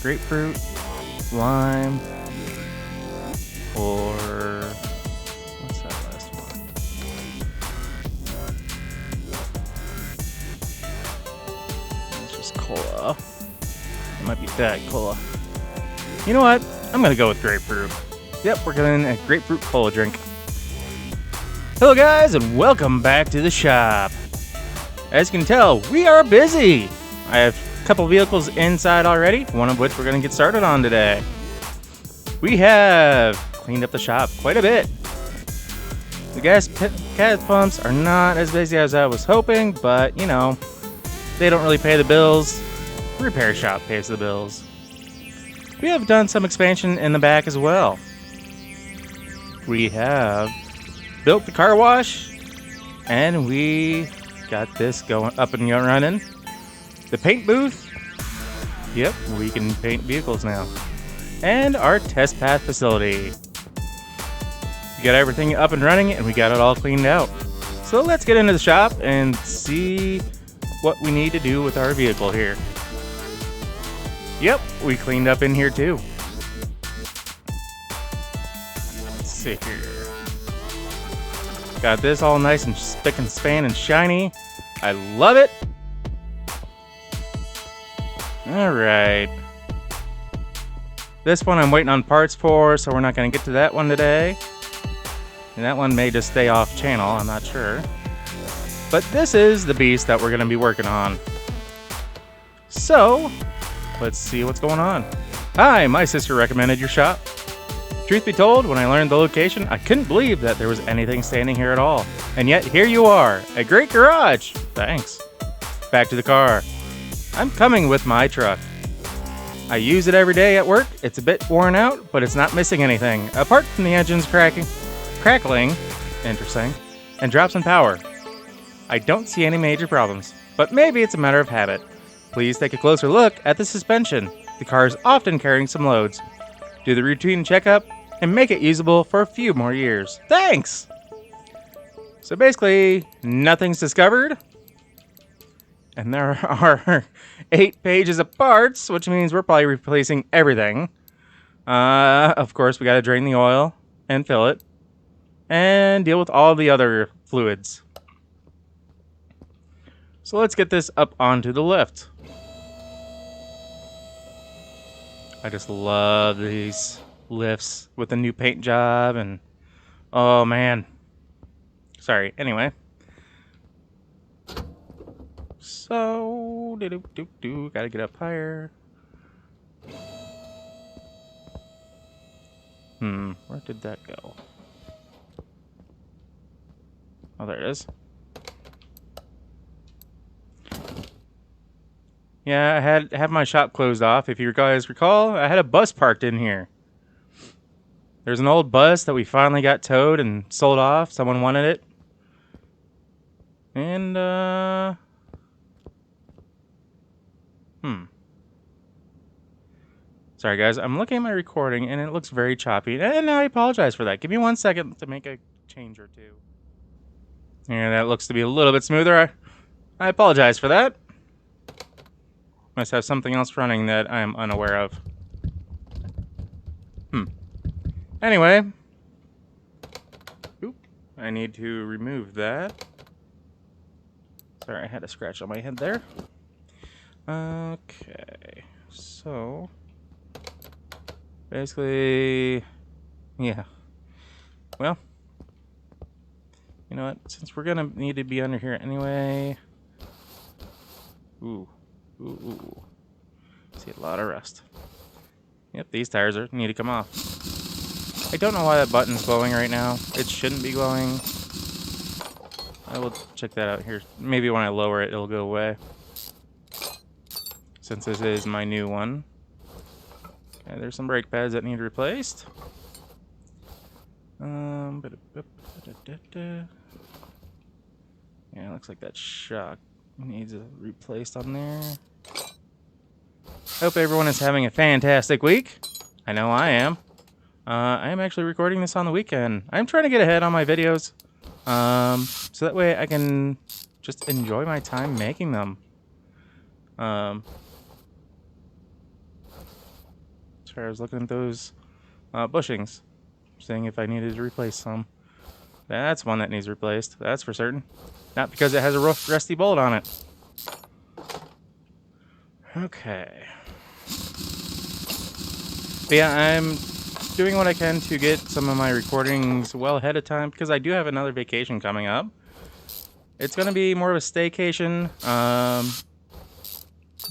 grapefruit, lime, or what's that last one? It's just cola. It might be Diet Cola. You know what? I'm gonna go with grapefruit. Yep, we're getting a grapefruit cola drink. Hello guys, and welcome back to the shop. As you can tell, we are busy. I have a couple vehicles inside already, one of which we're gonna get started on today. We have cleaned up the shop quite a bit. The gas pumps are not as busy as I was hoping, but you know, they don't really pay the bills. The repair shop pays the bills. We have done some expansion in the back as well. We have built the car wash, and we got this going up and running. The paint booth, yep, we can paint vehicles now. And our test path facility. We got everything up and running, and we got it all cleaned out. So let's get into the shop and see what we need to do with our vehicle here. Yep, we cleaned up in here too. Let's see here. Got this all nice and spick and span and shiny. I love it. Alright. This one I'm waiting on parts for, so we're not going to get to that one today. And that one may just stay off channel, I'm not sure. But this is the beast that we're going to be working on. So, let's see what's going on. Hi, my sister recommended your shop. Truth be told, when I learned the location, I couldn't believe that there was anything standing here at all. And yet, here you are. A great garage. Thanks. Back to the car. I'm coming with my truck. I use it every day at work. It's a bit worn out, but it's not missing anything, apart from the engine's crackling, interesting, and drops in power. I don't see any major problems, but maybe it's a matter of habit. Please take a closer look at the suspension. The car is often carrying some loads. Do the routine checkup and make it usable for a few more years. Thanks! So basically, nothing's discovered. And there are 8 pages of parts, which means we're probably replacing everything. Of course, we gotta drain the oil and fill it. And deal with all the other fluids. So let's get this up onto the lift. I just love these lifts with the new paint job and oh man. Sorry, anyway. So gotta get up higher. Where did that go? Oh, there it is. Yeah, I had my shop closed off. If you guys recall, I had a bus parked in here. There's an old bus that we finally got towed and sold off. Someone wanted it. And, Sorry, guys. I'm looking at my recording, and it looks very choppy. And I apologize for that. Give me 1 second to make a change or two. Yeah, that looks to be a little bit smoother. I apologize for that. Must have something else running that I am unaware of. Anyway. Oop. I need to remove that. Sorry, I had a scratch on my head there. Okay. So. Basically. Yeah. Well. You know what? Since we're gonna need to be under here anyway. Ooh. Ooh. See a lot of rust. Yep, these tires need to come off. I don't know why that button's glowing right now. It shouldn't be glowing. I will check that out here. Maybe when I lower it, it'll go away. Since this is my new one. Okay, there's some brake pads that need replaced. Yeah, it looks like that shock needs replaced on there. Hope everyone is having a fantastic week. I know I am. I am actually recording this on the weekend. I'm trying to get ahead on my videos. So that way I can just enjoy my time making them. Sorry, I was looking at those bushings, seeing if I needed to replace some. That's one that needs replaced. That's for certain. Not because it has a rough, rusty bolt on it. Okay. But yeah, I'm doing what I can to get some of my recordings well ahead of time because I do have another vacation coming up. It's going to be more of a staycation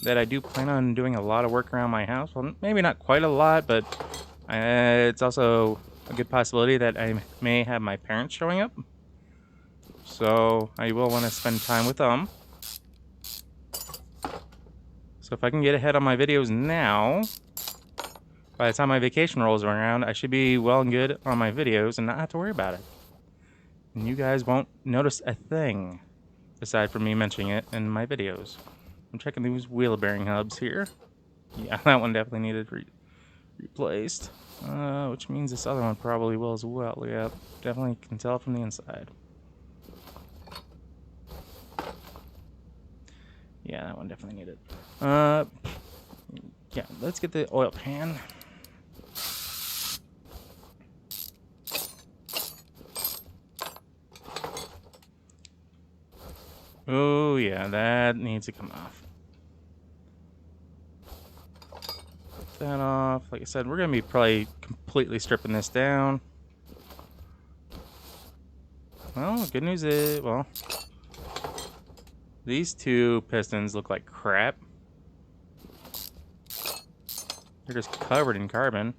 that I do plan on doing a lot of work around my house. Well, maybe not quite a lot, but it's also a good possibility that I may have my parents showing up. So I will want to spend time with them. So if I can get ahead on my videos now, by the time my vacation rolls around, I should be well and good on my videos and not have to worry about it. And you guys won't notice a thing, aside from me mentioning it in my videos. I'm checking these wheel bearing hubs here. Yeah, that one definitely needed replaced. Which means this other one probably will as well. Yeah, definitely can tell from the inside. Yeah, that one definitely needed. Yeah, let's get the oil pan. Oh yeah, that needs to come off. Put that off. Like I said, we're gonna be probably completely stripping this down. Well, good news is, well, these two pistons look like crap. They're just covered in carbon.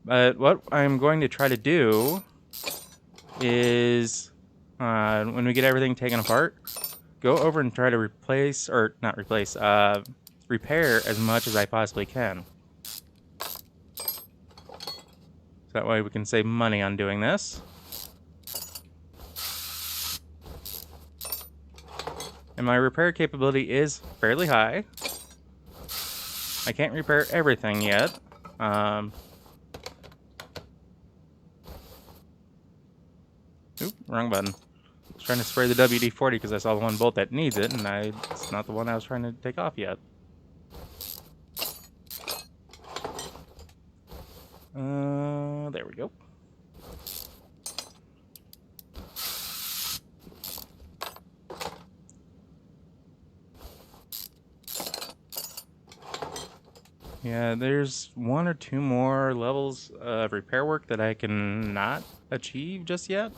But what I'm going to try to do is, when we get everything taken apart, go over and try to replace, or not replace, repair as much as I possibly can. So that way we can save money on doing this. And my repair capability is fairly high. I can't repair everything yet. Oop, wrong button. I was trying to spray the WD-40 because I saw the one bolt that needs it, and it's not the one I was trying to take off yet. There we go. Yeah, there's one or two more levels of repair work that I can not achieve just yet.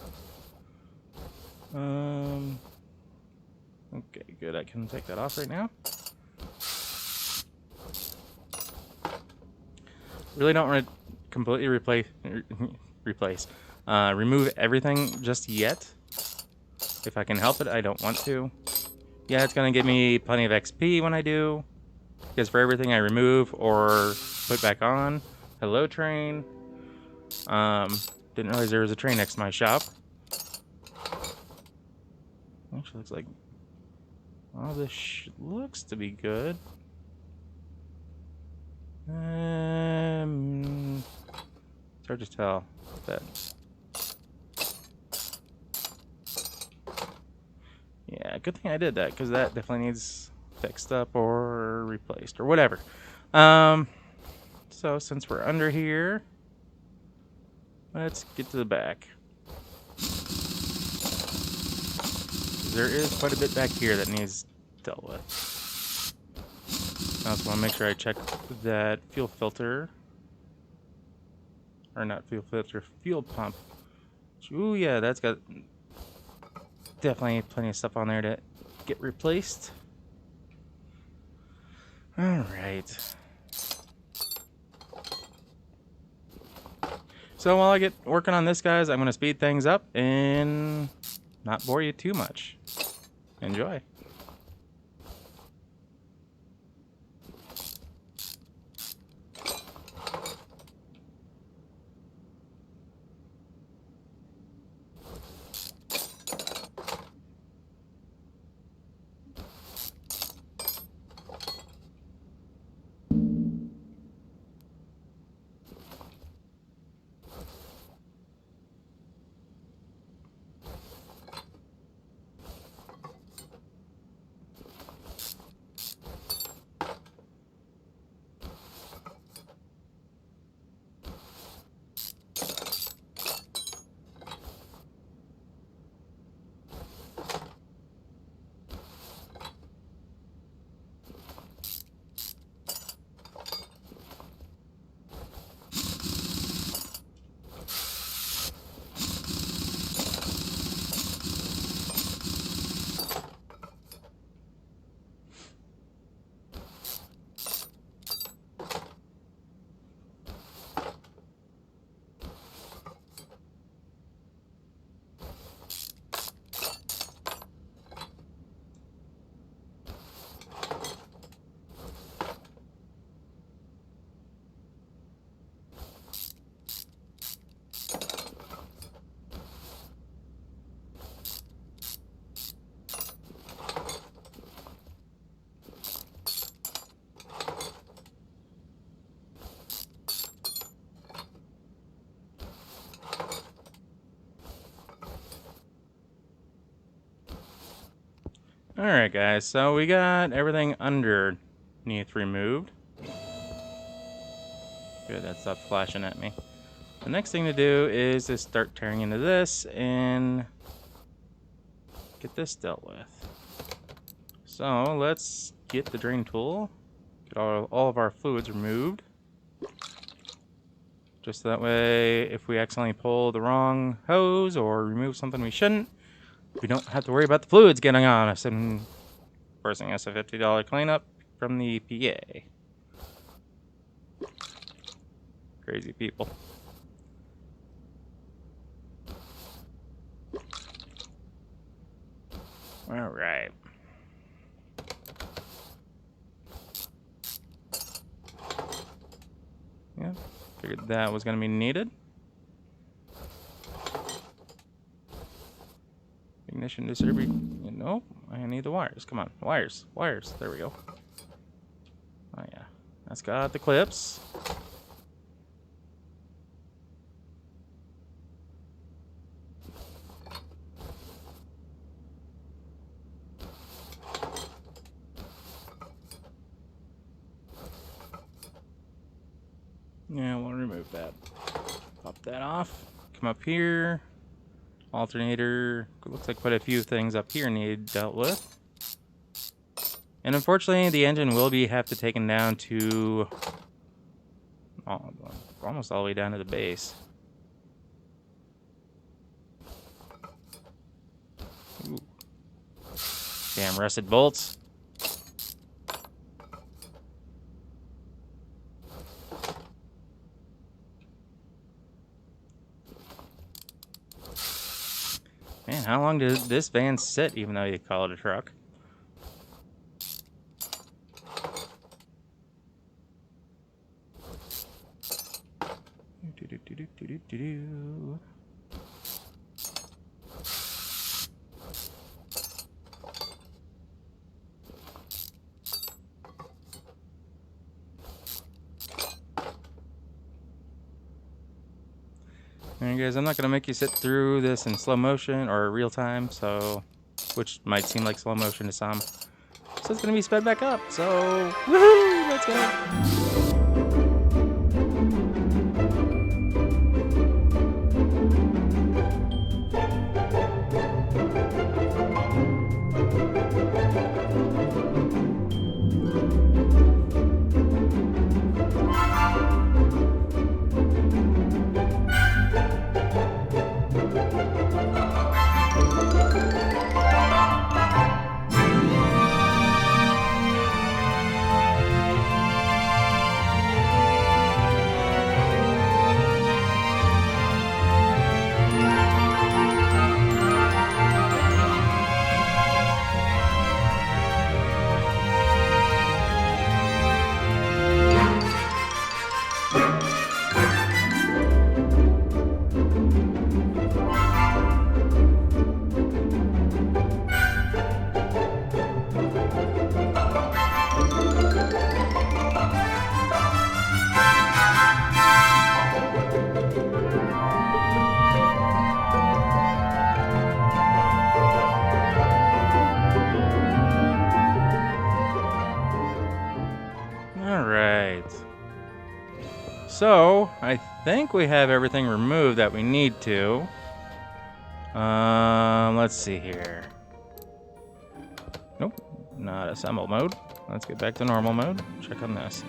Okay, good. I can take that off right now. Really don't want to completely remove everything just yet. If I can help it, I don't want to. Yeah, it's going to give me plenty of XP when I do. Because for everything I remove or put back on, hello train. Didn't realize there was a train next to my shop. Actually looks like, oh, this looks to be good. It's hard to tell. But yeah, good thing I did that because that definitely needs fixed up or replaced or whatever. So since we're under here, let's get to the back. There is quite a bit back here that needs dealt with. I also want to make sure I check that fuel filter. Or not fuel filter, fuel pump. Ooh, yeah, that's got definitely plenty of stuff on there to get replaced. Alright. So while I get working on this, guys, I'm going to speed things up and not bore you too much. Enjoy. Alright guys, so we got everything underneath removed. Good, that stopped flashing at me. The next thing to do is to start tearing into this and get this dealt with. So let's get the drain tool, get all of our fluids removed. Just that way, if we accidentally pull the wrong hose or remove something we shouldn't, we don't have to worry about the fluids getting on us and forcing us a $50 cleanup from the PA. Crazy people. All right. Yeah, figured that was going to be needed. Ignition distributor. Nope, I need the wires. Come on, wires. There we go. Oh yeah, that's got the clips. Yeah, we'll remove that. Pop that off. Come up here. Alternator. Looks like quite a few things up here need dealt with. And unfortunately, the engine will have to taken down to almost all the way down to the base. Ooh. Damn rusted bolts. Man, how long did this van sit, even though you call it a truck? Alright guys, I'm not going to make you sit through this in slow motion or real time, so which might seem like slow motion to some. So it's going to be sped back up, so woohoo, let's go! So, I think we have everything removed that we need to. Let's see here. Nope, not assemble mode. Let's get back to normal mode. Check on this.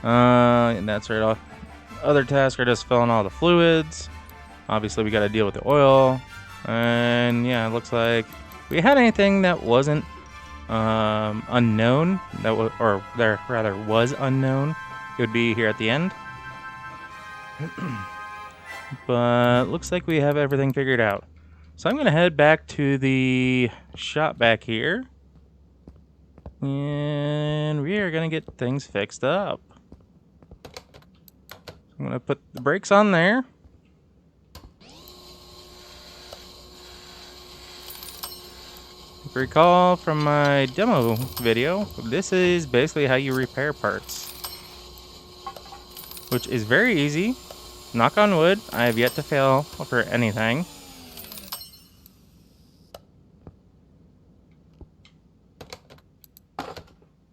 And that's right off. Other tasks are just filling all the fluids. Obviously, we got to deal with the oil. And yeah, it looks like we had anything that wasn't unknown, that was, or there rather was unknown, it would be here at the end. But looks like we have everything figured out. So I'm going to head back to the shop back here. And we are going to get things fixed up. I'm going to put the brakes on there. If you recall from my demo video, this is basically how you repair parts. Which is very easy. Knock on wood, I have yet to fail for anything.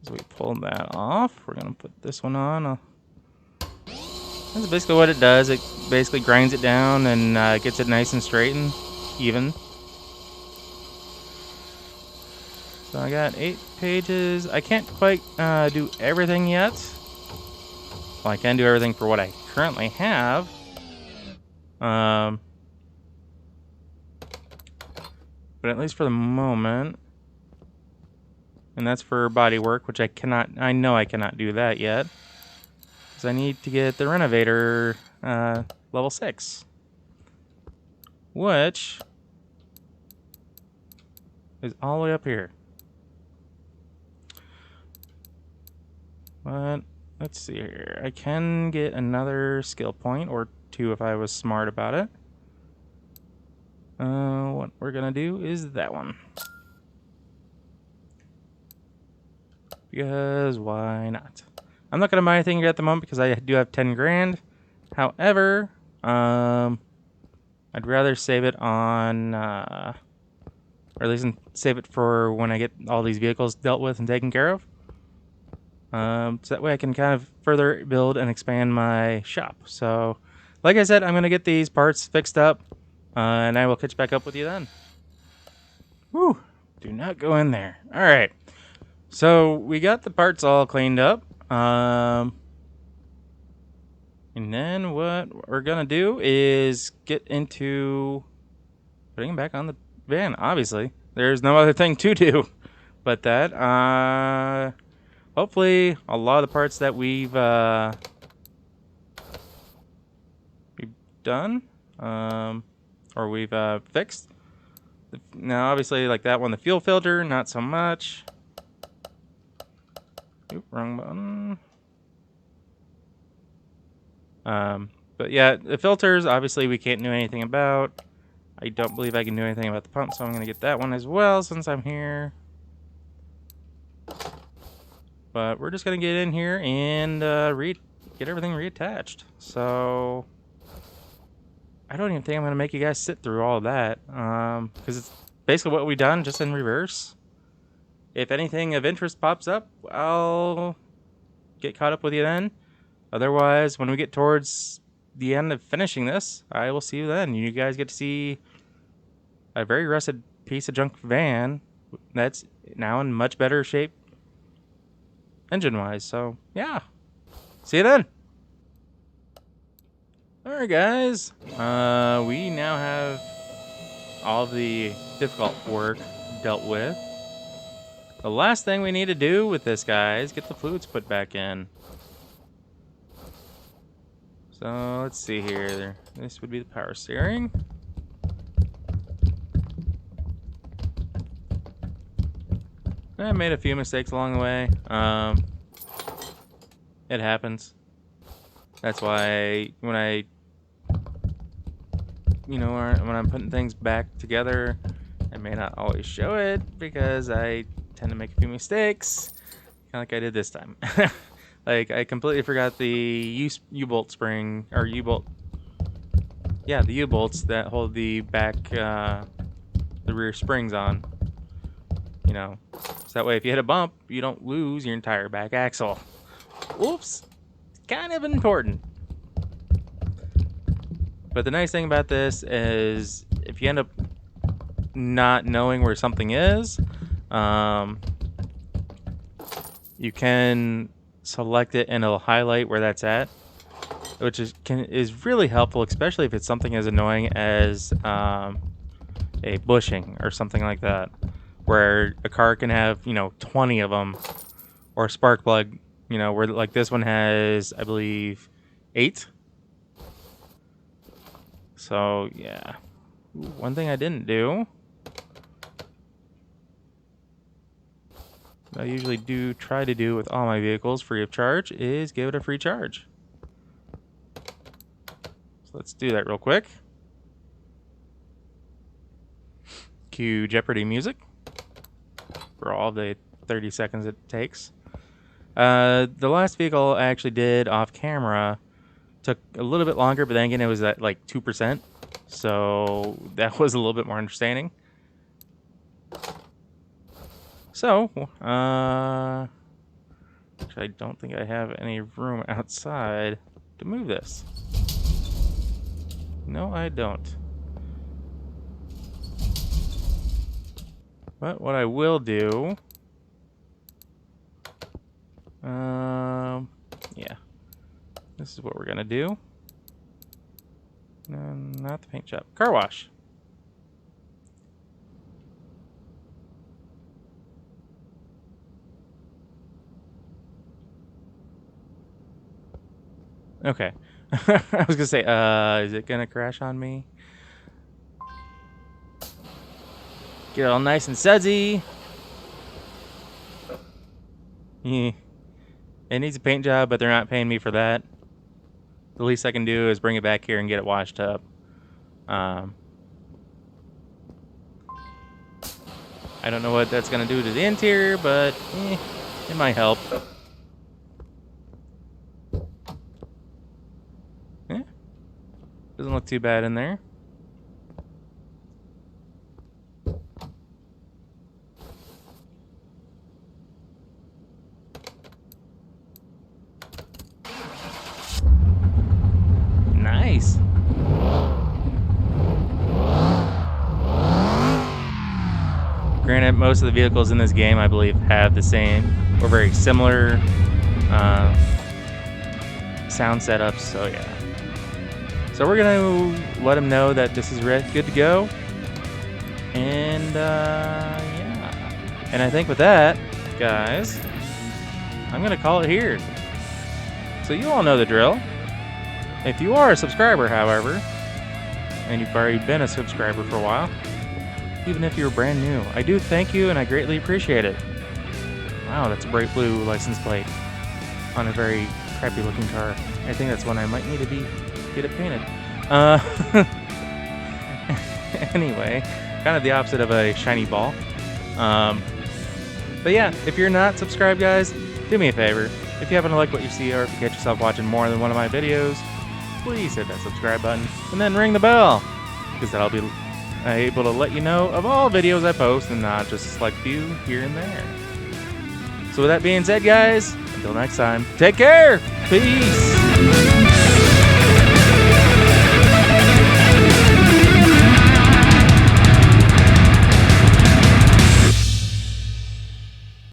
So we pull that off. We're gonna put this one on. That's basically what it does. It basically grinds it down and gets it nice and straight and even. So I got 8 pages. I can't quite do everything yet. Well, I can do everything for what I currently have. But at least for the moment. And that's for body work, which I know I cannot do that yet. Because I need to get the Renovator level 6. Which is all the way up here. But let's see here. I can get another skill point or 2 if I was smart about it. What we're gonna do is that one. Because why not? I'm not gonna buy anything at the moment because I do have 10 grand. However, I'd rather save it on, or at least save it for when I get all these vehicles dealt with and taken care of. So that way I can kind of further build and expand my shop. So, like I said, I'm going to get these parts fixed up, and I will catch back up with you then. Whew, do not go in there. All right, so we got the parts all cleaned up. And then what we're going to do is get into putting them back on the van, obviously. There's no other thing to do but that. Hopefully, a lot of the parts that we've done, or we've fixed. Now, obviously, like that one, the fuel filter, not so much. Oop, wrong button. But yeah, the filters, obviously, we can't do anything about. I don't believe I can do anything about the pump, so I'm going to get that one as well since I'm here. But we're just going to get in here and get everything reattached. So I don't even think I'm going to make you guys sit through all of that. Because it's basically what we've done, just in reverse. If anything of interest pops up, I'll get caught up with you then. Otherwise, when we get towards the end of finishing this, I will see you then. You guys get to see a very rusted piece of junk van that's now in much better shape engine-wise. So, yeah. See you then. Alright, guys. We now have all of the difficult work dealt with. The last thing we need to do with this guy is get the fluids put back in. So, let's see here. This would be the power steering. I made a few mistakes along the way. It happens. That's why when I'm putting things back together, I may not always show it because I tend to make a few mistakes, kind of like I did this time. Like, I completely forgot the U-bolt spring, or U-bolt. Yeah, the U-bolts that hold the back, the rear springs on. You know, so that way if you hit a bump, you don't lose your entire back axle. Oops, kind of important. But the nice thing about this is if you end up not knowing where something is, you can select it and it'll highlight where that's at, which is really helpful, especially if it's something as annoying as a bushing or something like that, where a car can have 20 of them, or a spark plug, where like this one has, I believe, 8. So yeah. One thing I didn't do, I usually try to do with all my vehicles free of charge, is give it a free charge. So let's do that real quick. Cue Jeopardy music for all the 30 seconds it takes. The last vehicle I actually did off camera took a little bit longer, but then again it was at like 2%, so that was a little bit more understanding. So Actually, I don't think I have any room outside to move this. No, I don't. But what I will do... yeah. This is what we're gonna do. No, not the paint shop. Car wash. Okay. I was gonna say, is it gonna crash on me? Get all nice and sudsy. Yeah. It needs a paint job, but they're not paying me for that. The least I can do is bring it back here and get it washed up. I don't know what that's gonna do to the interior, but it might help. Doesn't look too bad in there. Nice. Granted, most of the vehicles in this game, I believe, have the same or very similar sound setups, so yeah. So we're gonna let them know that this is good to go. And yeah. And I think with that, guys, I'm gonna call it here. So you all know the drill. If you are a subscriber, however, and you've already been a subscriber for a while, even if you're brand new, I do thank you and I greatly appreciate it. Wow, that's a bright blue license plate on a very crappy looking car. I think that's one I might need to get it painted. Anyway, kind of the opposite of a shiny ball. But yeah, if you're not subscribed, guys, do me a favor. If you happen to like what you see, or if you catch yourself watching more than one of my videos, please hit that subscribe button and then ring the bell, because that'll be able to let you know of all videos I post and not just a select few here and there. So with that being said, guys, until next time, take care. Peace.